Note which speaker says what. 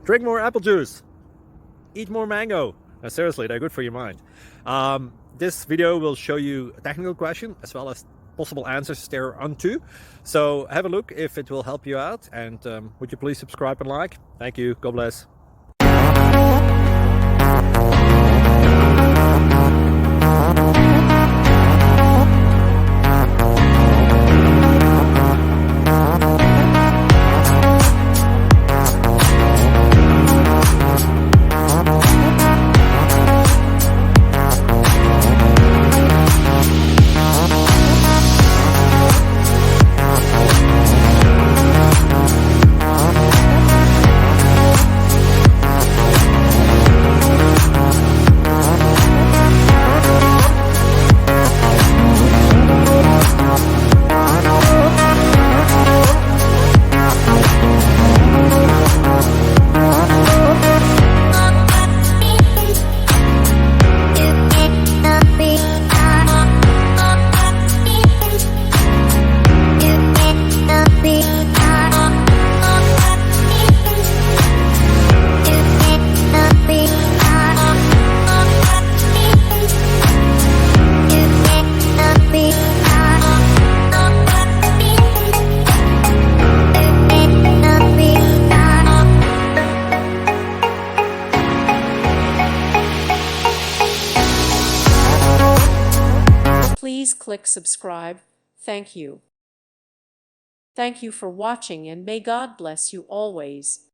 Speaker 1: Drink more apple juice. Eat more mango. No, seriously, they're good for your mind. This video will show you a technical question as well as possible answers thereunto. So have a look if it will help you out, and would you please subscribe and like? Thank you. God bless.
Speaker 2: Please click subscribe. Thank you. Thank you for watching, and may God bless you always.